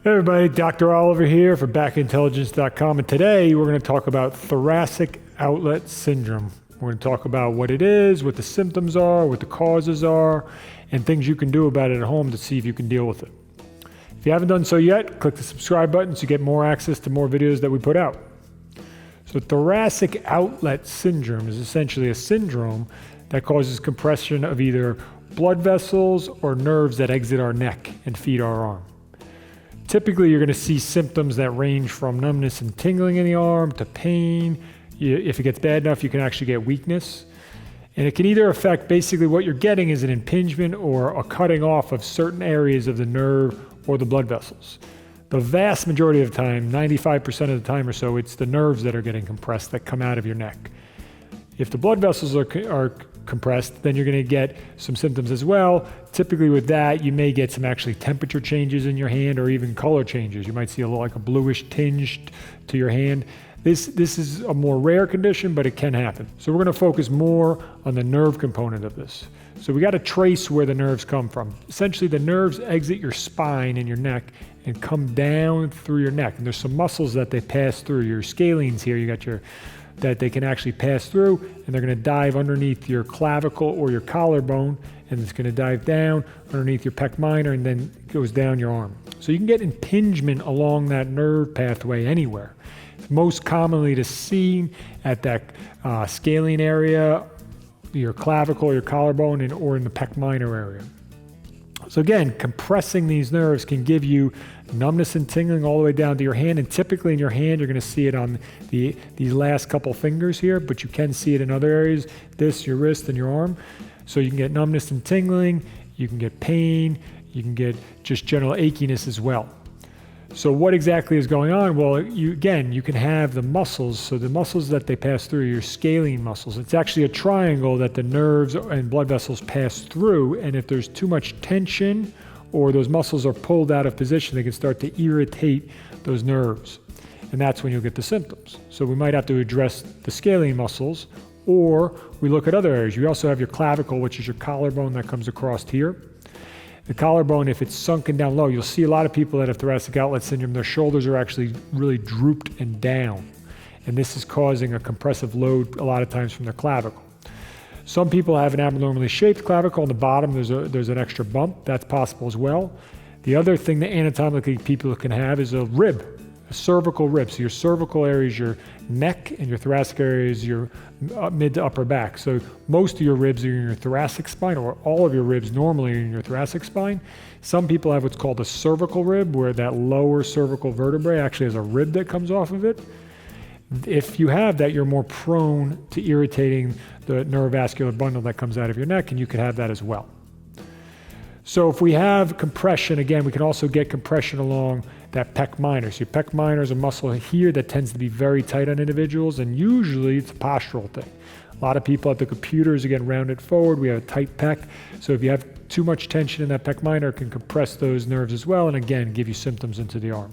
Hey everybody, Dr. Oliver here for backintelligence.com, and today we're going to talk about Thoracic Outlet Syndrome. We're going to talk about what it is, what the symptoms are, what the causes are, and things you can do about it at home to see if you can deal with it. If you haven't done so yet, click the subscribe button so you get more access to more videos that we put out. So Thoracic Outlet Syndrome is essentially a syndrome that causes compression of either blood vessels or nerves that exit our neck and feed our arm. Typically, you're going to see symptoms that range from numbness and tingling in the arm to pain. If it gets bad enough, you can actually get weakness. And it can either affect, basically what you're getting is an impingement or a cutting off of certain areas of the nerve or the blood vessels. The vast majority of the time, 95% of the time or so, it's the nerves that are getting compressed that come out of your neck. If the blood vessels are compressed, then you're going to get some symptoms as well. Typically with that, you may get some actually temperature changes in your hand or even color changes. You might see like a bluish tinge to your hand. This is a more rare condition, but it can happen. So we're going to focus more on the nerve component of this. So we got to trace where the nerves come from. Essentially, the nerves exit your spine and your neck and come down through your neck. And there's some muscles that they pass through. Your scalenes here, you got that they can actually pass through, and they're going to dive underneath your clavicle or your collarbone, and it's going to dive down underneath your pec minor and then goes down your arm. So you can get impingement along that nerve pathway anywhere. It's most commonly to see at that scalene area, your clavicle, your collarbone, or in the pec minor area. So again, compressing these nerves can give you numbness and tingling all the way down to your hand. And typically in your hand, you're going to see it on these last couple fingers here, but you can see it in other areas, your wrist and your arm. So you can get numbness and tingling, you can get pain, you can get just general achiness as well. So what exactly is going on? Well, you can have the muscles. So the muscles that they pass through, your scalene muscles, it's actually a triangle that the nerves and blood vessels pass through. And if there's too much tension or those muscles are pulled out of position, they can start to irritate those nerves. And that's when you'll get the symptoms. So we might have to address the scalene muscles, or we look at other areas. You also have your clavicle, which is your collarbone that comes across here. The collarbone, if it's sunken down low, you'll see a lot of people that have thoracic outlet syndrome, their shoulders are actually really drooped and down. And this is causing a compressive load a lot of times from their clavicle. Some people have an abnormally shaped clavicle. On the bottom, there's an extra bump. That's possible as well. The other thing that anatomically people can have is a rib, a cervical rib. So your cervical area is your neck and your thoracic area is your mid to upper back. So most of your ribs are in your thoracic spine, or all of your ribs normally are in your thoracic spine. Some people have what's called a cervical rib, where that lower cervical vertebrae actually has a rib that comes off of it. If you have that, you're more prone to irritating the neurovascular bundle that comes out of your neck, and you could have that as well. So if we have compression, again, we can also get compression along that pec minor. So your pec minor is a muscle here that tends to be very tight on individuals, and usually it's a postural thing. A lot of people at the computers, again, rounded forward. We have a tight pec. So if you have too much tension in that pec minor, it can compress those nerves as well, and again, give you symptoms into the arm.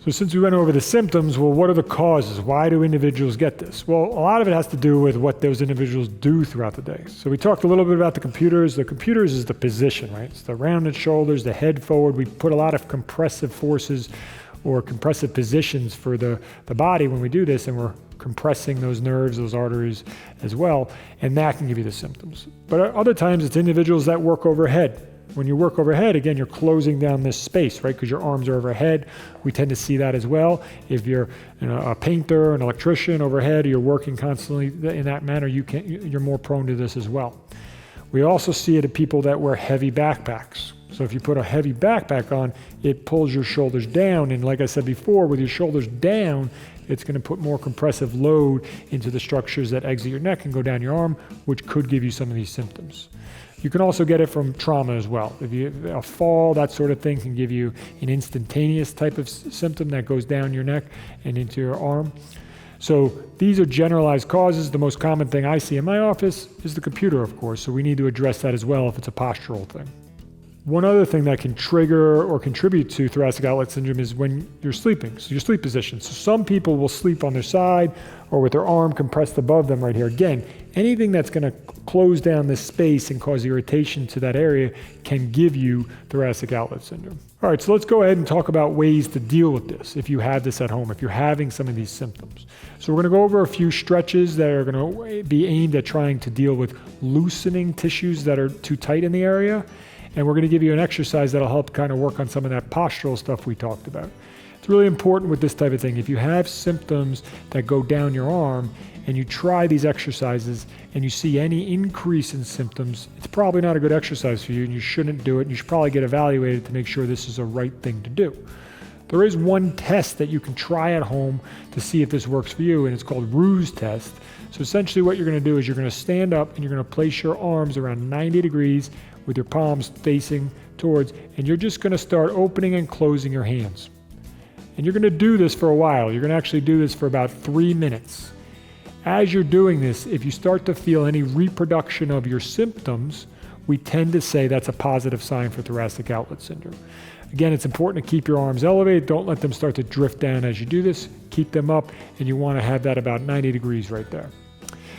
So since we went over the symptoms, well, what are the causes? Why do individuals get this? Well, a lot of it has to do with what those individuals do throughout the day. So we talked a little bit about the computers. The computers is the position, right? It's the rounded shoulders, the head forward. We put a lot of compressive forces or compressive positions for the body when we do this, and we're compressing those nerves, those arteries as well, and that can give you the symptoms. But other times it's individuals that work overhead. When you work overhead, again, you're closing down this space, right? Because your arms are overhead. We tend to see that as well. If you're a painter, an electrician overhead, you're working constantly in that manner, you're more prone to this as well. We also see it in people that wear heavy backpacks. So if you put a heavy backpack on, it pulls your shoulders down. And like I said before, with your shoulders down, it's going to put more compressive load into the structures that exit your neck and go down your arm, which could give you some of these symptoms. You can also get it from trauma as well. If you a fall, that sort of thing can give you an instantaneous type of symptom that goes down your neck and into your arm. So these are generalized causes. The most common thing I see in my office is the computer, of course. So we need to address that as well if it's a postural thing. One other thing that can trigger or contribute to thoracic outlet syndrome is when you're sleeping, so your sleep position. So some people will sleep on their side or with their arm compressed above them right here. Again, anything that's going to close down this space and cause irritation to that area can give you thoracic outlet syndrome. All right, so let's go ahead and talk about ways to deal with this if you have this at home, if you're having some of these symptoms. So we're going to go over a few stretches that are going to be aimed at trying to deal with loosening tissues that are too tight in the area. And we're going to give you an exercise that'll help kind of work on some of that postural stuff we talked about. It's really important with this type of thing. If you have symptoms that go down your arm and you try these exercises and you see any increase in symptoms, it's probably not a good exercise for you and you shouldn't do it. And you should probably get evaluated to make sure this is the right thing to do. There is one test that you can try at home to see if this works for you, and it's called Ruse test. So essentially what you're going to do is you're going to stand up and you're going to place your arms around 90 degrees with your palms facing towards, and you're just going to start opening and closing your hands. And you're going to do this for a while. You're going to actually do this for about 3 minutes. As you're doing this, if you start to feel any reproduction of your symptoms, we tend to say that's a positive sign for thoracic outlet syndrome. Again, it's important to keep your arms elevated. Don't let them start to drift down as you do this. Keep them up, and you want to have that about 90 degrees right there.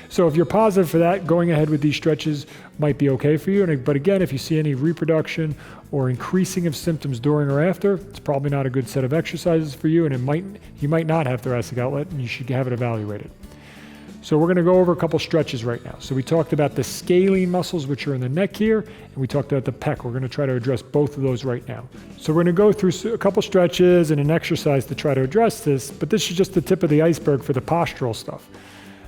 So if you're positive for that, going ahead with these stretches might be okay for you. But again, if you see any reproduction or increasing of symptoms during or after, it's probably not a good set of exercises for you, and you might not have thoracic outlet, and you should have it evaluated. So we're going to go over a couple stretches right now. So we talked about the scalene muscles, which are in the neck here, and we talked about the pec. We're going to try to address both of those right now. So we're going to go through a couple stretches and an exercise to try to address this, but this is just the tip of the iceberg for the postural stuff.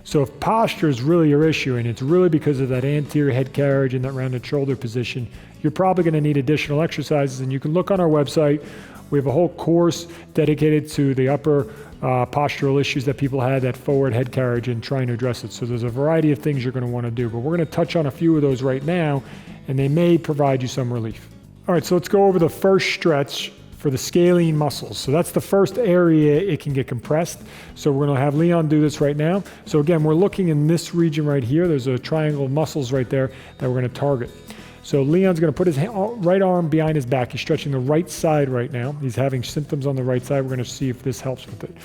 So if posture is really your issue, and it's really because of that anterior head carriage and that rounded shoulder position, you're probably going to need additional exercises, and you can look on our website. We have a whole course dedicated to the upper postural issues that people had, that forward head carriage, and trying to address it. So there's a variety of things you're going to want to do, but we're going to touch on a few of those right now, and they may provide you some relief. All right, so let's go over the first stretch for the scalene muscles. So that's the first area it can get compressed. So we're going to have Leon do this right now. So again, we're looking in this region right here. There's a triangle of muscles right there that we're going to target. So Leon's going to put his right arm behind his back. He's stretching the right side right now. He's having symptoms on the right side. We're going to see if this helps with it.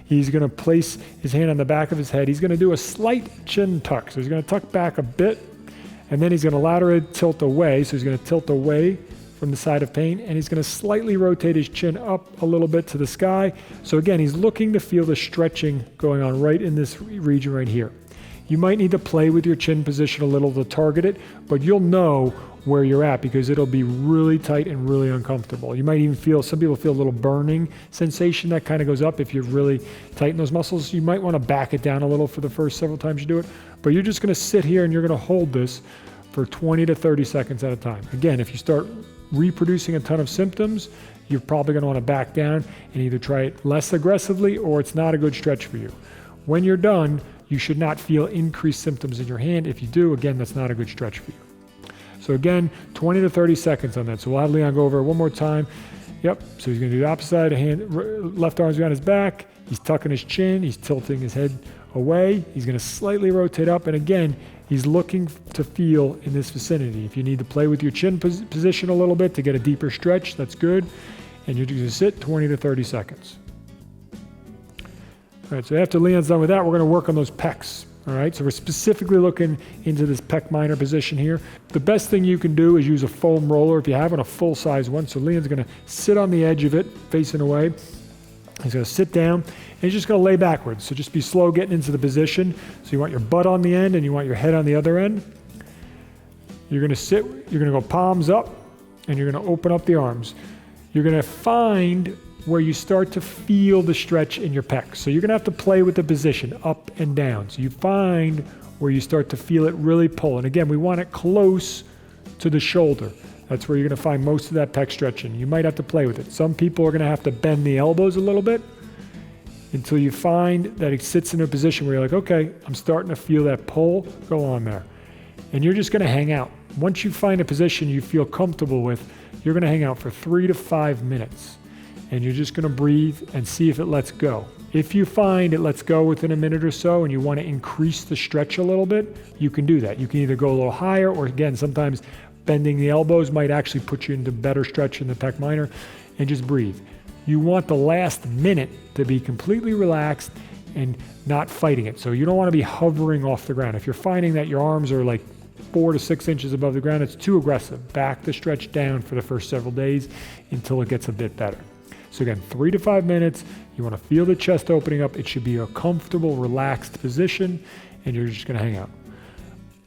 He's going to place his hand on the back of his head. He's going to do a slight chin tuck. So he's going to tuck back a bit, and then he's going to laterally tilt away. So he's going to tilt away from the side of pain, and he's going to slightly rotate his chin up a little bit to the sky. So again, he's looking to feel the stretching going on right in this region right here. You might need to play with your chin position a little to target it, but you'll know where you're at because it'll be really tight and really uncomfortable. You might even feel, some people feel a little burning sensation that kind of goes up if you really tighten those muscles. You might want to back it down a little for the first several times you do it, but you're just going to sit here and you're going to hold this for 20 to 30 seconds at a time. Again, if you start reproducing a ton of symptoms, you're probably going to want to back down and either try it less aggressively or it's not a good stretch for you. When you're done, you should not feel increased symptoms in your hand. If you do, again, that's not a good stretch for you. So again, 20 to 30 seconds on that. So we'll have Leon go over it one more time. Yep, so he's going to do the opposite side, left arm's behind his back. He's tucking his chin. He's tilting his head away. He's going to slightly rotate up. And again, he's looking to feel in this vicinity. If you need to play with your chin position a little bit to get a deeper stretch, that's good. And you're going to sit 20 to 30 seconds. All right, so after Leon's done with that, we're going to work on those pecs. All right, so we're specifically looking into this pec minor position here. The best thing you can do is use a foam roller if you have a full-size one. So Leon's going to sit on the edge of it, facing away. He's going to sit down, and he's just going to lay backwards. So just be slow getting into the position. So you want your butt on the end, and you want your head on the other end. You're going to sit, you're going to go palms up, and you're going to open up the arms. You're going to find where you start to feel the stretch in your pecs. So you're going to have to play with the position up and down. So you find where you start to feel it really pull. And again, we want it close to the shoulder. That's where you're going to find most of that pec stretching. You might have to play with it. Some people are going to have to bend the elbows a little bit until you find that it sits in a position where you're like, okay, I'm starting to feel that pull go on there. And you're just going to hang out. Once you find a position you feel comfortable with, you're going to hang out for 3 to 5 minutes. And you're just going to breathe and see if it lets go. If you find it lets go within a minute or so and you want to increase the stretch a little bit, you can do that. You can either go a little higher, or again, sometimes bending the elbows might actually put you into better stretch in the pec minor, and just breathe. You want the last minute to be completely relaxed and not fighting it. So you don't want to be hovering off the ground. If you're finding that your arms are like 4 to 6 inches above the ground, it's too aggressive. Back the stretch down for the first several days until it gets a bit better. So again, 3 to 5 minutes, you want to feel the chest opening up. It should be a comfortable, relaxed position, and you're just going to hang out.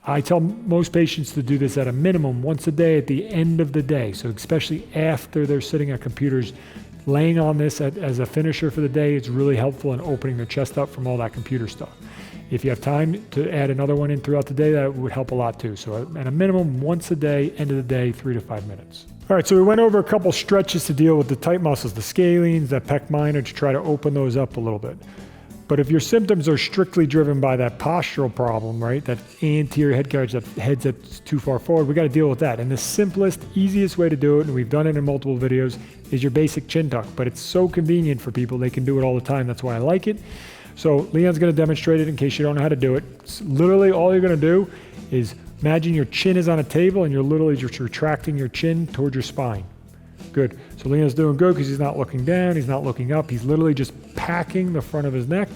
I tell most patients to do this at a minimum once a day at the end of the day. So especially after they're sitting at computers, laying on this as a finisher for the day, it's really helpful in opening their chest up from all that computer stuff. If you have time to add another one in throughout the day, that would help a lot too. So at a minimum, once a day, end of the day, 3 to 5 minutes. All right, so we went over a couple stretches to deal with the tight muscles, the scalenes, that pec minor, to try to open those up a little bit. But if your symptoms are strictly driven by that postural problem, right, that anterior head carriage, that head's that's too far forward, we got to deal with that. And the simplest, easiest way to do it, and we've done it in multiple videos, is your basic chin tuck. But it's so convenient for people, they can do it all the time. That's why I like it. So Leon's going to demonstrate it in case you don't know how to do it. It's literally all you're going to do is imagine your chin is on a table and you're literally just retracting your chin towards your spine. Good. So Leon's doing good because he's not looking down, he's not looking up, he's literally just packing the front of his neck.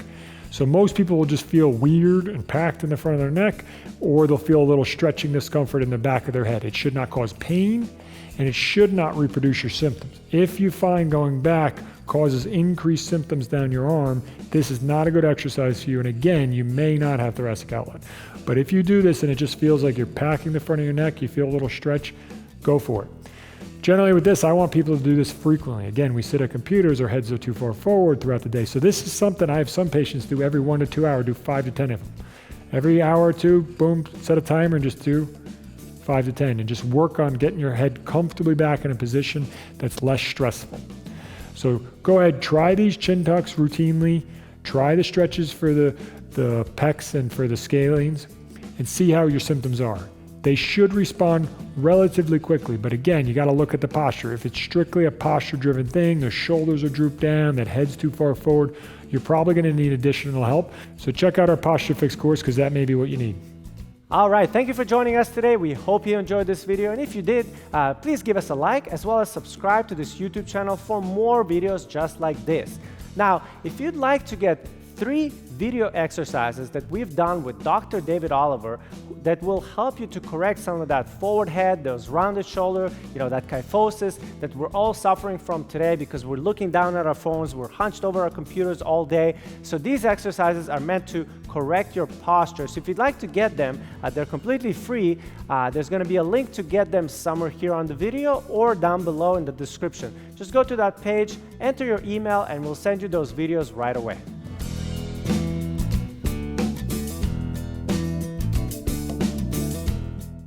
So most people will just feel weird and packed in the front of their neck, or they'll feel a little stretching discomfort in the back of their head. It should not cause pain, and it should not reproduce your symptoms. If you find going back causes increased symptoms down your arm, this is not a good exercise for you. And again, you may not have thoracic outlet. But if you do this and it just feels like you're packing the front of your neck, you feel a little stretch, go for it. Generally with this, I want people to do this frequently. Again, we sit at computers, our heads are too far forward throughout the day. So this is something I have some patients do every 1 to 2 hours, do 5 to 10 of them. Every hour or two, boom, set a timer and just do 5 to 10 and just work on getting your head comfortably back in a position that's less stressful. So go ahead, try these chin tucks routinely, try the stretches for the pecs and for the scalenes, and see how your symptoms are. They should respond relatively quickly, but again, you got to look at the posture. If it's strictly a posture-driven thing, the shoulders are drooped down, that head's too far forward, you're probably going to need additional help. So check out our Posture Fix course because that may be what you need. All right, thank you for joining us today. We hope you enjoyed this video, and if you did, please give us a like as well as subscribe to this YouTube channel for more videos just like this. Now, if you'd like to get 3 video exercises that we've done with Dr. David Oliver that will help you to correct some of that forward head, those rounded shoulder, that kyphosis that we're all suffering from today because we're looking down at our phones, we're hunched over our computers all day. So these exercises are meant to correct your posture. So if you'd like to get them, they're completely free. There's going to be a link to get them somewhere here on the video or down below in the description. Just go to that page, enter your email, and we'll send you those videos right away.